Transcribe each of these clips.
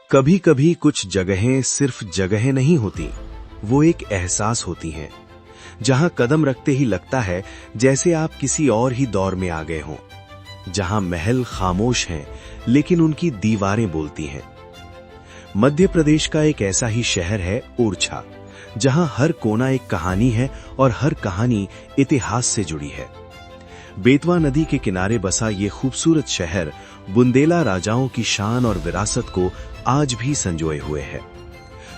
कभी कभी कुछ जगहें सिर्फ जगहें नहीं होती, वो एक एहसास होती हैं, जहां कदम रखते ही लगता है जैसे आप किसी और ही दौर में आ गए हों। जहां महल खामोश हैं, लेकिन उनकी दीवारें बोलती हैं। मध्य प्रदेश का एक ऐसा ही शहर है ओरछा, जहां हर कोना एक कहानी है और हर कहानी इतिहास से जुड़ी है। बेतवा नदी के किनारे बसा ये खूबसूरत शहर बुंदेला राजाओं की शान और विरासत को आज भी संजोए हुए है।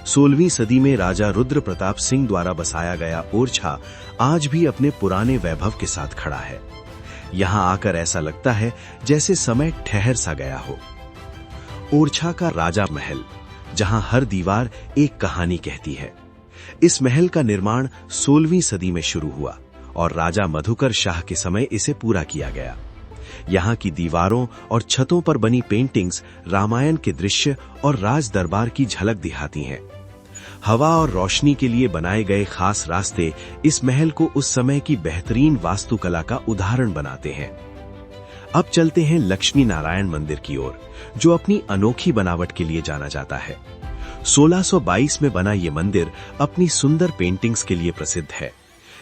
16वीं सदी में राजा रुद्र प्रताप सिंह द्वारा बसाया गया ओरछा आज भी अपने पुराने वैभव के साथ खड़ा है। यहां आकर ऐसा लगता है जैसे समय ठहर सा गया हो। ओरछा का राजा महल, जहां हर दीवार एक कहानी कहती है। इस महल का निर्माण 16वीं सदी में शुरू हुआ और राजा मधुकर शाह के समय इसे पूरा किया गया। यहाँ की दीवारों और छतों पर बनी पेंटिंग्स रामायण के दृश्य और राज दरबार की झलक दिखाती हैं। हवा और रोशनी के लिए बनाए गए खास रास्ते इस महल को उस समय की बेहतरीन वास्तुकला का उदाहरण बनाते हैं। अब चलते हैं लक्ष्मी नारायण मंदिर की ओर, जो अपनी अनोखी बनावट के लिए जाना जाता है। 1622 में बना ये मंदिर अपनी सुंदर पेंटिंग्स के लिए प्रसिद्ध है।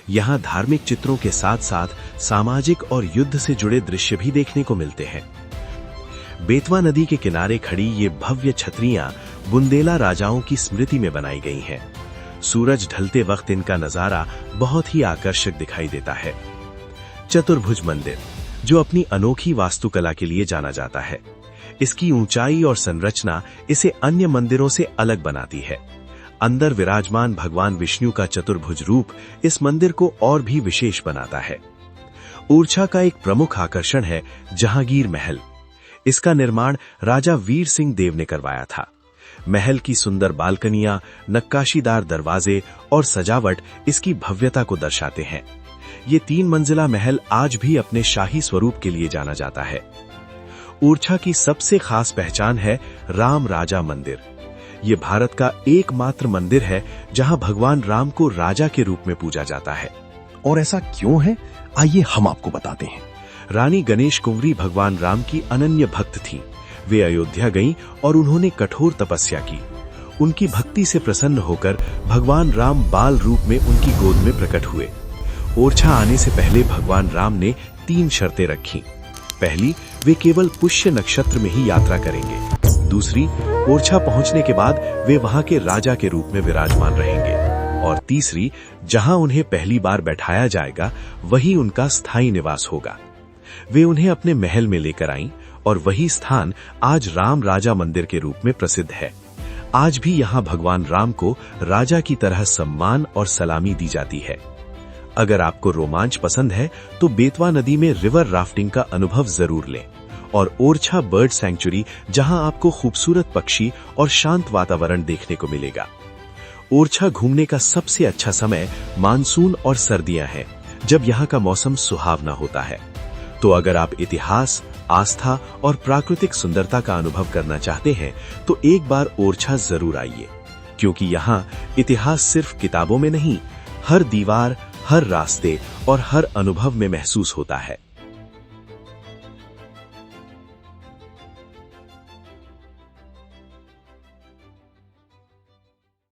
यहाँ धार्मिक चित्रों के साथ साथ सामाजिक और युद्ध से जुड़े दृश्य भी देखने को मिलते हैं। बेतवा नदी के किनारे खड़ी ये भव्य छतरियां बुंदेला राजाओं की स्मृति में बनाई गई हैं। सूरज ढलते वक्त इनका नजारा बहुत ही आकर्षक दिखाई देता है। चतुर्भुज मंदिर, जो अपनी अनोखी वास्तुकला के लिए जाना जाता है। इसकी ऊंचाई और संरचना इसे अन्य मंदिरों से अलग बनाती है। अंदर विराजमान भगवान विष्णु का चतुर्भुज रूप इस मंदिर को और भी विशेष बनाता है। ओरछा का एक प्रमुख आकर्षण है जहांगीर महल। इसका निर्माण राजा वीर सिंह देव ने करवाया था। महल की सुंदर बालकनियां, नक्काशीदार दरवाजे और सजावट इसकी भव्यता को दर्शाते हैं। ये 3 मंजिला महल आज भी अपने शाही स्वरूप के लिए जाना जाता है। ओरछा की सबसे खास पहचान है राम राजा मंदिर। ये भारत का एकमात्र मंदिर है जहां भगवान राम को राजा के रूप में पूजा जाता है। और ऐसा क्यों है, आइए हम आपको बताते हैं। रानी गणेश कुंवरी भगवान राम की अनन्य भक्त थीं। वे अयोध्या गईं और उन्होंने कठोर तपस्या की। उनकी भक्ति से प्रसन्न होकर भगवान राम बाल रूप में उनकी गोद में प्रकट हुए। ओरछा आने से पहले भगवान राम ने 3 शर्तें रखी। पहली, वे केवल पुष्य नक्षत्र में ही यात्रा करेंगे। दूसरी, ओरछा पहुंचने के बाद वे वहां के राजा के रूप में विराजमान रहेंगे। और तीसरी, जहां उन्हें पहली बार बैठाया जाएगा वही उनका स्थायी निवास होगा। वे उन्हें अपने महल में लेकर आईं और वही स्थान आज राम राजा मंदिर के रूप में प्रसिद्ध है। आज भी यहां भगवान राम को राजा की तरह सम्मान और सलामी दी जाती है। अगर आपको रोमांच पसंद है तो बेतवा नदी में रिवर राफ्टिंग का अनुभव जरूर लें। और ओरछा बर्ड सैंक्चुरी, जहां आपको खूबसूरत पक्षी और शांत वातावरण देखने को मिलेगा। ओरछा घूमने का सबसे अच्छा समय मानसून और सर्दियां हैं, जब यहां का मौसम सुहावना होता है। तो अगर आप इतिहास, आस्था और प्राकृतिक सुंदरता का अनुभव करना चाहते हैं तो एक बार ओरछा जरूर आइए, क्योंकि यहां इतिहास सिर्फ किताबों में नहीं, हर दीवार, हर रास्ते और हर अनुभव में महसूस होता है।